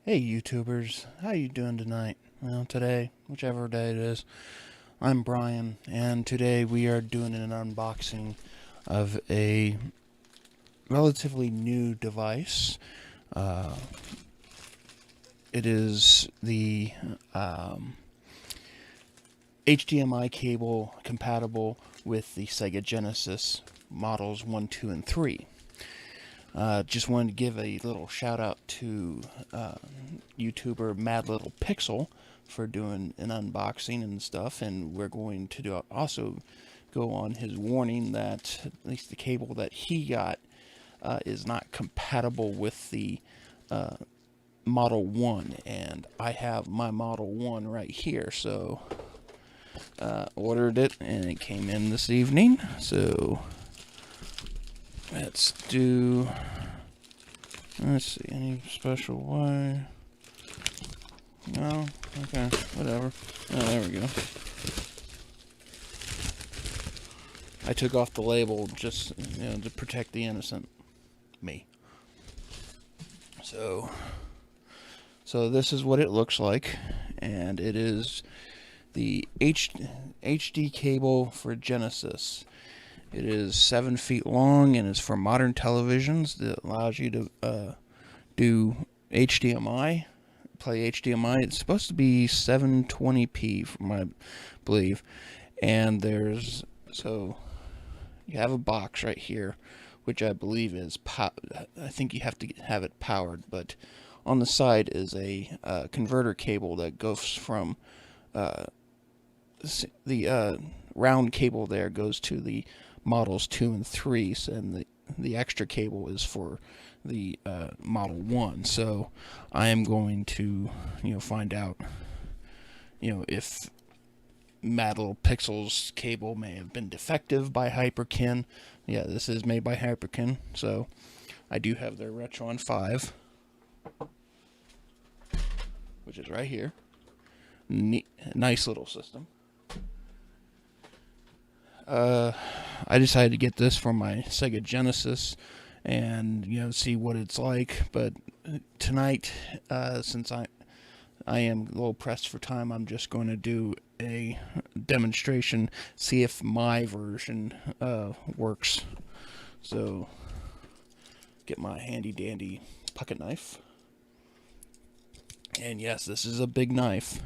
Hey YouTubers, how you doing tonight? Well, today, whichever day it is, I'm Brian, and today we are doing an unboxing of a relatively new device. Uh, it is the HDMI cable compatible with the Sega Genesis models 1, 2, and 3. Just wanted to give a little shout out to YouTuber Mad Little Pixel for doing an unboxing and stuff, and we're going to also go on his warning that at least the cable that he got is not compatible with the Model 1, and I have my Model 1 right here, so ordered it and it came in this evening. So let's see, any special way? No? Okay, whatever. Oh, there we go. I took off the label just, to protect the innocent me. So this is what it looks like, and it is the HD cable for Genesis. It is 7 feet long and is for modern televisions that allows you to do HDMI, play HDMI. It's supposed to be 720p from I believe. And so you have a box right here, which I believe is I think you have to have it powered, but on the side is a converter cable that goes from the round cable there goes to the models 2 and 3, and the extra cable is for the Model 1. So I am going to find out if Mad Little Pixel's cable may have been defective by Hyperkin. Yeah, this is made by Hyperkin, so I do have their Retron 5, which is right here. Nice little system. I decided to get this for my Sega Genesis and see what it's like, but tonight, since I am a little pressed for time, I'm just going to do a demonstration, see if my version works. So get my handy dandy pocket knife, and yes, this is a big knife.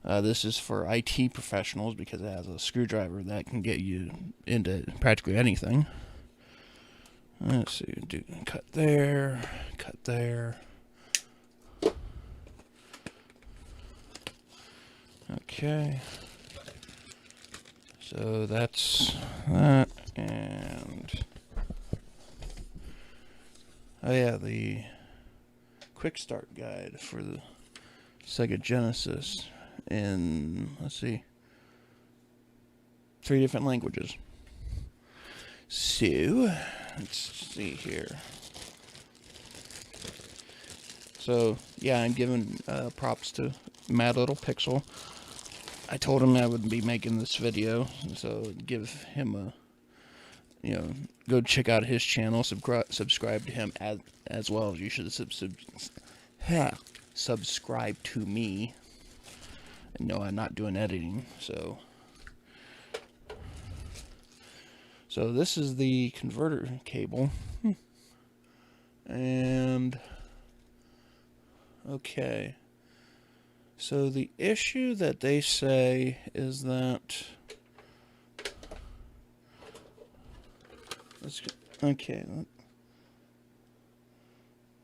This is for IT professionals because it has a screwdriver that can get you into practically anything. Let's see, cut there, cut there. Okay. So that's that, and oh yeah, the quick start guide for the Sega Genesis in, let's see, 3 different languages. So let's see here. So yeah, I'm giving props to Mad Little Pixel. I told him I would be making this video, so give him a go check out his channel, subscribe to him as well as you should subscribe to me. No, I'm not doing editing, so this is the converter cable. And okay, so the issue that they say is that okay,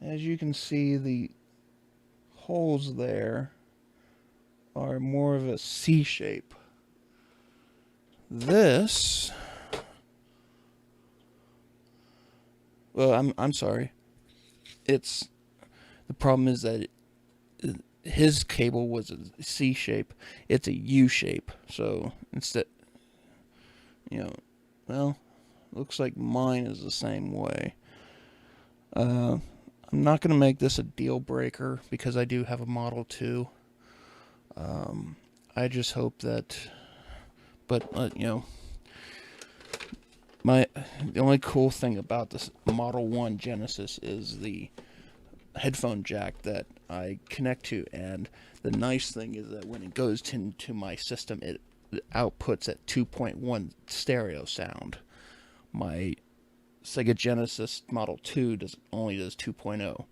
as you can see, the holes there are more of a C shape. This, well, I'm sorry. The problem is that his cable was a C shape. It's a U shape. So instead, well, looks like mine is the same way. I'm not going to make this a deal breaker because I do have a Model 2. I just hope that, but the only cool thing about this Model 1 Genesis is the headphone jack that I connect to, and the nice thing is that when it goes into my system, it outputs at 2.1 stereo sound. My Sega Genesis Model 2 only does 2.0,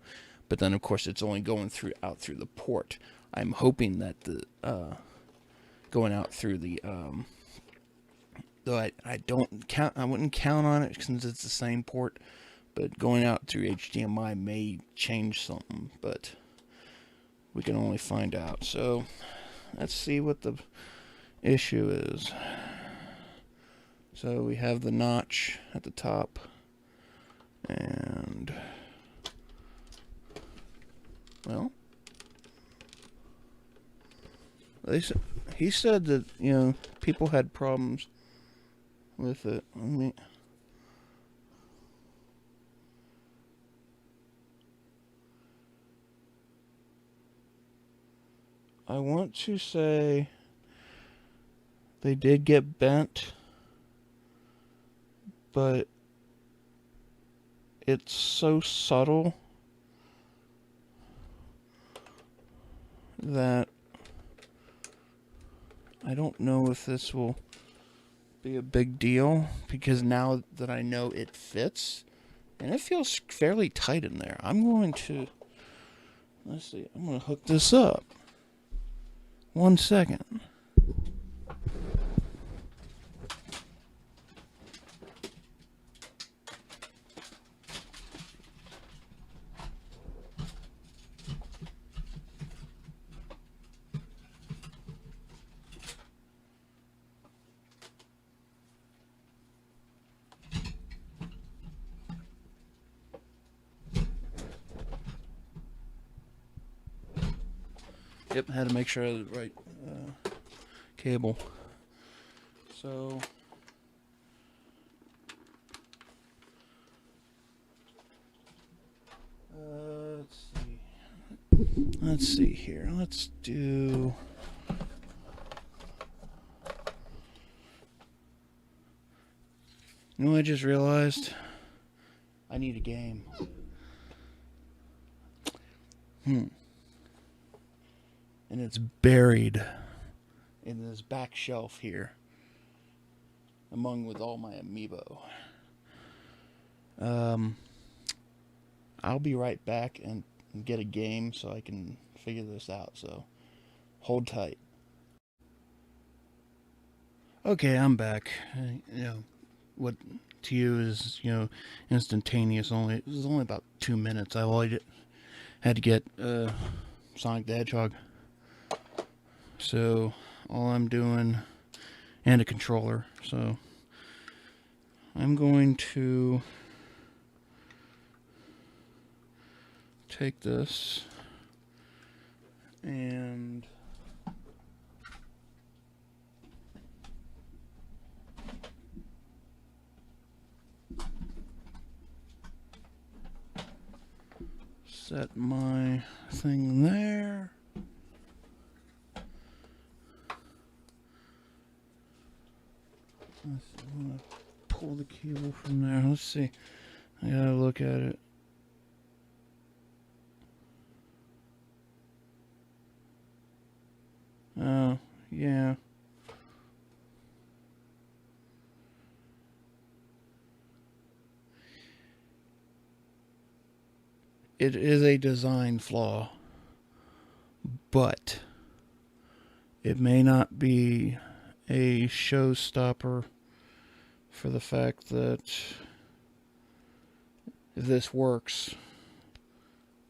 but then of course it's only going out through the port. I'm hoping that the going out through the though I wouldn't count on it since it's the same port, but going out through HDMI may change something, but we can only find out. So let's see what the issue is. So we have the notch at the top, and well, he said that, you know, people had problems with it. I mean, I want to say they did get bent, but it's so subtle that I don't know if this will be a big deal, because now that I know it fits, and it feels fairly tight in there, I'm going to, let's see, I'm going to hook this up. 1 second. Yep, had to make sure I had the right cable. So let's see here. Let's do. You know what I just realized? I need a game. And it's buried in this back shelf here, with all my amiibo. I'll be right back and get a game so I can figure this out, so hold tight. Okay, I'm back. You know, what to you is, you know, instantaneous. It was only about 2 minutes. I had to get Sonic the Hedgehog. So all I'm doing, and a controller, so I'm going to take this and set my thing there. I'm gonna pull the cable from there. Let's see. I gotta look at it. Oh, yeah. It is a design flaw, but it may not be a showstopper for the fact that if this works,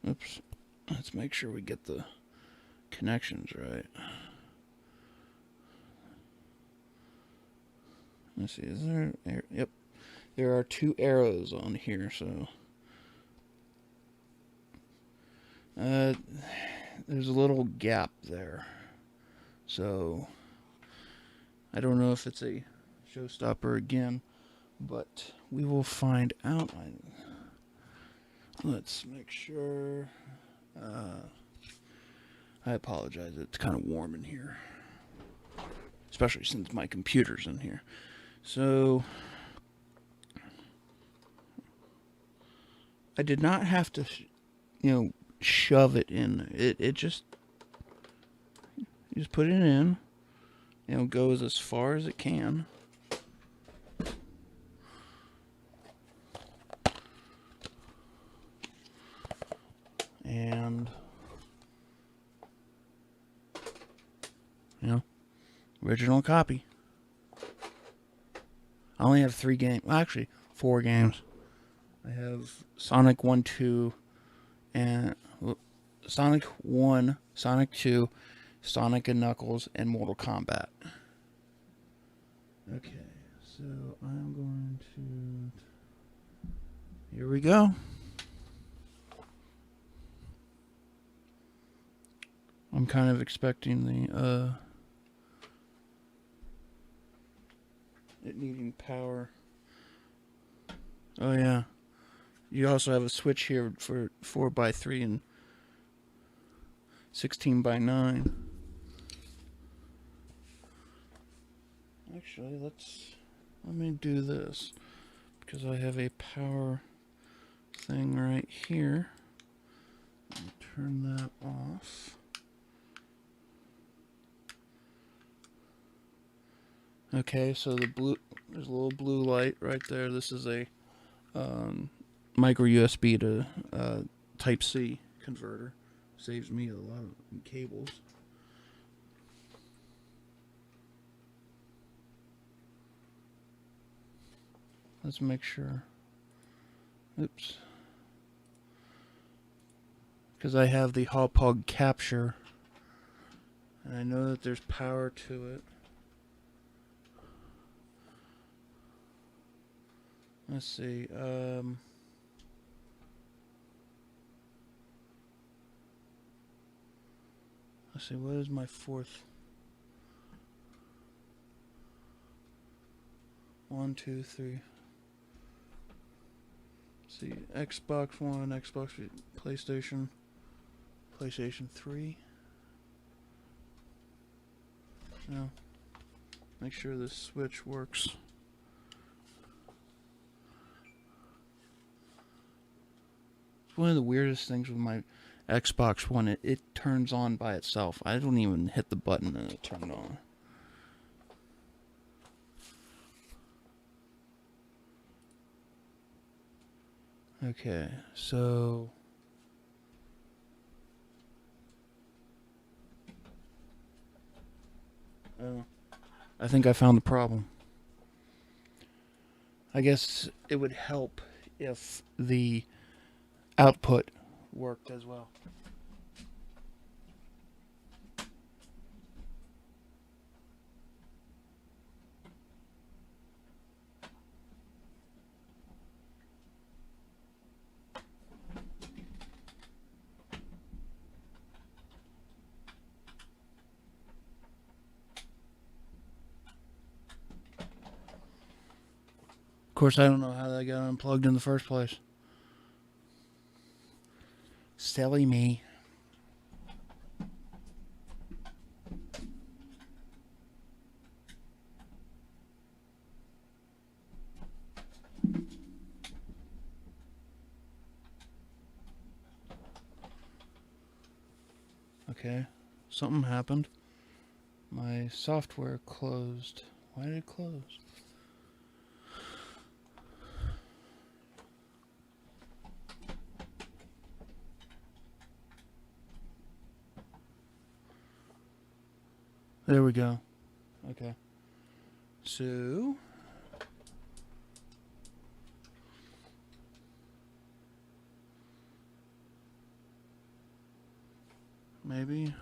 oops, let's make sure we get the connections right. Let's see, is there, yep, there are 2 arrows on here, so there's a little gap there, so I don't know if it's a showstopper again, but we will find out. Let's make sure. I apologize, it's kind of warm in here, especially since my computer's in here. So I did not have to, shove it in. It just, you just put it in, and it goes as far as it can. And, you know, original copy. I only have 3 games. Well, actually, 4 games. I have Sonic 1, 2, and Sonic 1, Sonic 2, Sonic and Knuckles, and Mortal Kombat. Okay, so I'm going to... Here we go. I'm kind of expecting the, it needing power. Oh yeah. You also have a switch here for 4x3 and 16x9. Actually, let me do this, because I have a power thing right here. Let me turn that off. Okay, so there's a little blue light right there. This is a micro USB to Type C converter. Saves me a lot of cables. Let's make sure. Oops. Because I have the Hauppauge capture, and I know that there's power to it. Let's see. Let's see. What is my 4th? 1, 2, 3. Let's see. Xbox One, Xbox, PlayStation, PlayStation 3. Now, make sure this switch works. One of the weirdest things with my Xbox One, it turns on by itself. I don't even hit the button and it turned on. Okay, so I think I found the problem. I guess it would help if the output worked as well. Of course, I don't know how that got unplugged in the first place. Silly me. Okay, something happened. My software closed. Why did it close? There we go. Okay. So, maybe.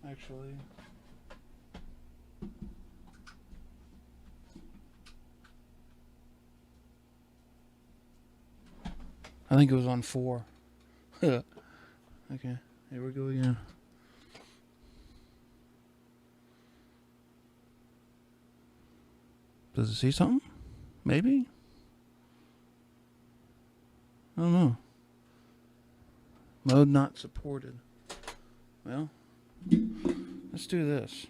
Actually, I think it was on 4. Okay, here we go again. Does it see something? Maybe? I don't know. Mode not supported. Well, let's do this.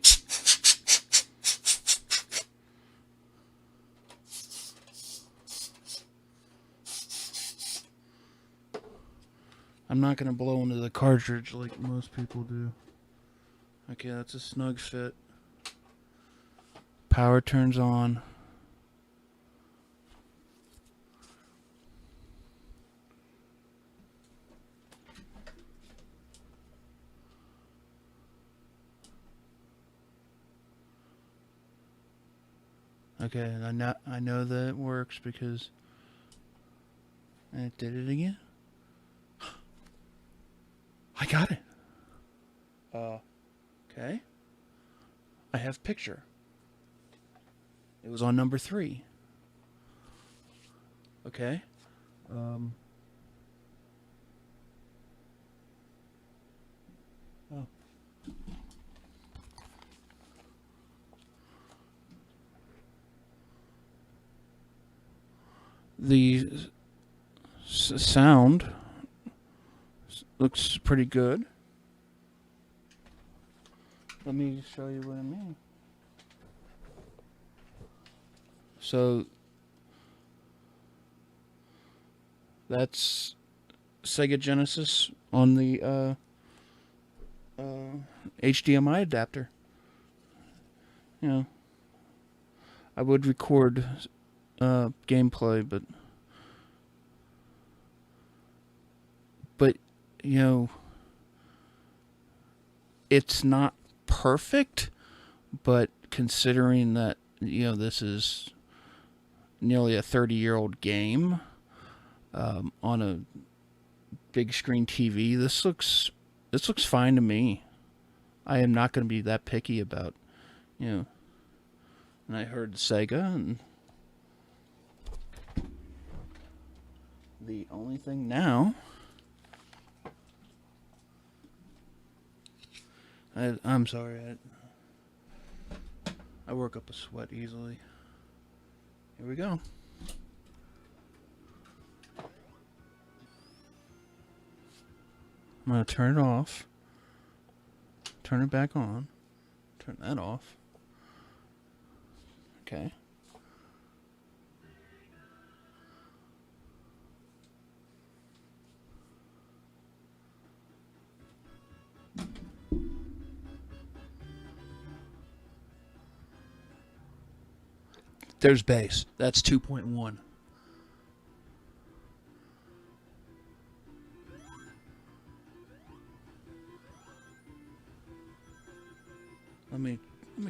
I'm not going to blow into the cartridge like most people do. Okay, that's a snug fit. Power turns on. Okay, and I know that it works because it did it again. I got it. Okay. I have picture. It was on number 3. Okay. Oh. The sound looks pretty good. Let me show you what I mean. So that's Sega Genesis on the HDMI adapter. You know, I would record gameplay, but you know, it's not perfect. But considering that, you know, this is nearly a 30-year-old game on a big screen TV, this looks fine to me. I am not going to be that picky about, you know. And I heard Sega, and the only thing now, I'm sorry, I work up a sweat easily. Here we go. I'm going to turn it off, turn it back on, turn that off. Okay. There's bass. That's 2.1. Let me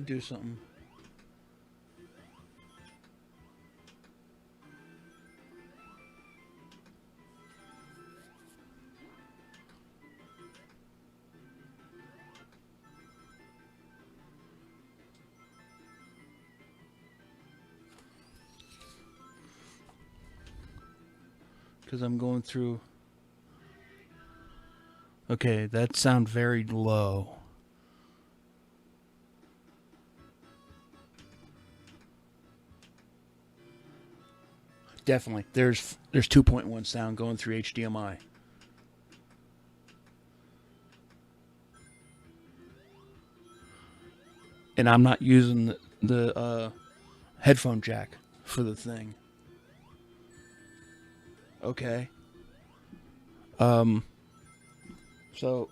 do something. Because I'm going through. Okay, that sounds very low. Definitely. There's 2.1 sound going through HDMI. And I'm not using the headphone jack for the thing. Okay. So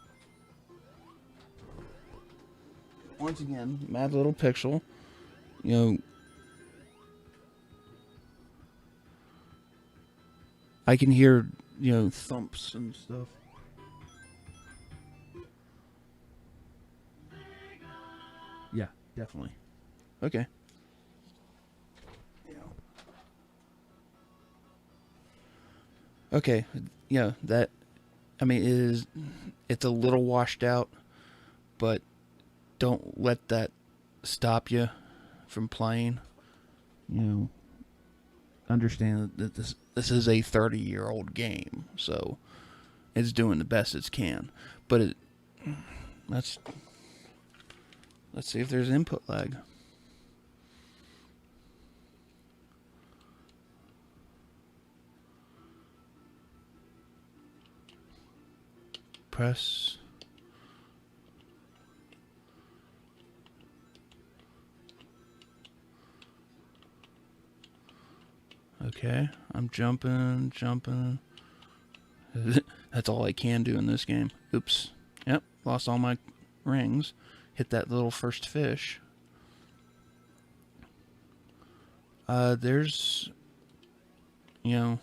once again, mad little pixel, you know, I can hear, you know, thumps and stuff. Yeah, definitely. Okay. Okay. Yeah, that, I mean, it's a little washed out, but don't let that stop you from playing. You know, understand that this is a 30-year-old game, so it's doing the best it can. But let's see if there's input lag. Press. Okay, I'm jumping. That's all I can do in this game. Oops. Yep, lost all my rings. Hit that little first fish. There's, you know,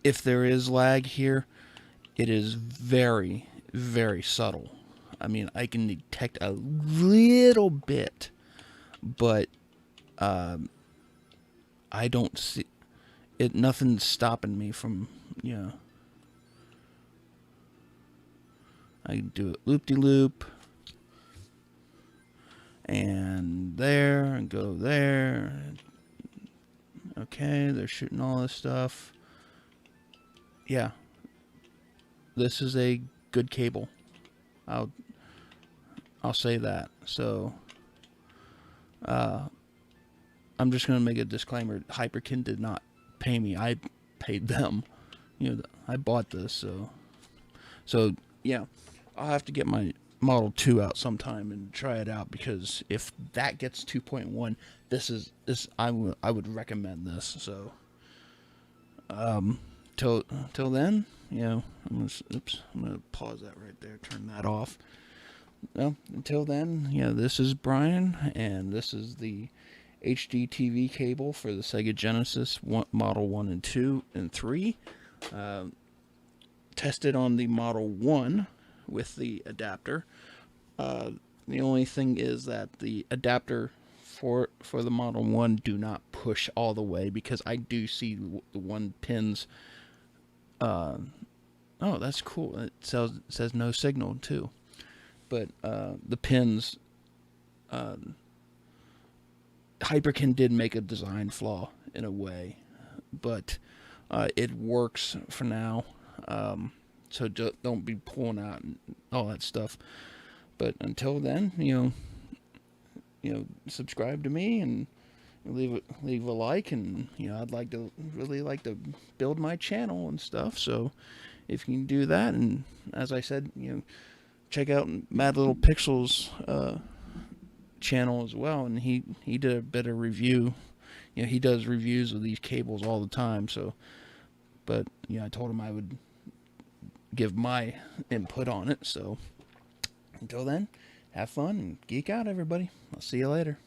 if there is lag here, it is very, very subtle. I mean, I can detect a little bit, but I don't see it. Nothing's stopping me from, you know. I can do it loop-de-loop. And there, and go there. Okay, they're shooting all this stuff. Yeah. This is a good cable. I'll say that. So, I'm just going to make a disclaimer. Hyperkin did not pay me. I paid them. You know, I bought this, so yeah. I'll have to get my Model 2 out sometime and try it out, because if that gets 2.1, I would recommend this. So till then, you know, I'm gonna pause that right there, turn that off. Well, until then, you know, this is Brian, and this is the HDTV cable for the Sega Genesis Model 1 and 2 and 3. Tested on the Model 1 with the adapter. The only thing is that the adapter for the Model 1 do not push all the way, because I do see the one pins. Oh, that's cool. It says no signal too. But the pins, Hyperkin did make a design flaw in a way, but it works for now. So don't be pulling out and all that stuff. But until then, you know, subscribe to me and leave a like, and you know, I'd really like to build my channel and stuff. So if you can do that, and as I said, you know, check out Mad Little Pixels channel as well, and he did a bit of review. You know, he does reviews of these cables all the time. So, but you know, I told him I would give my input on it. So until then, have fun and geek out, everybody. I'll see you later.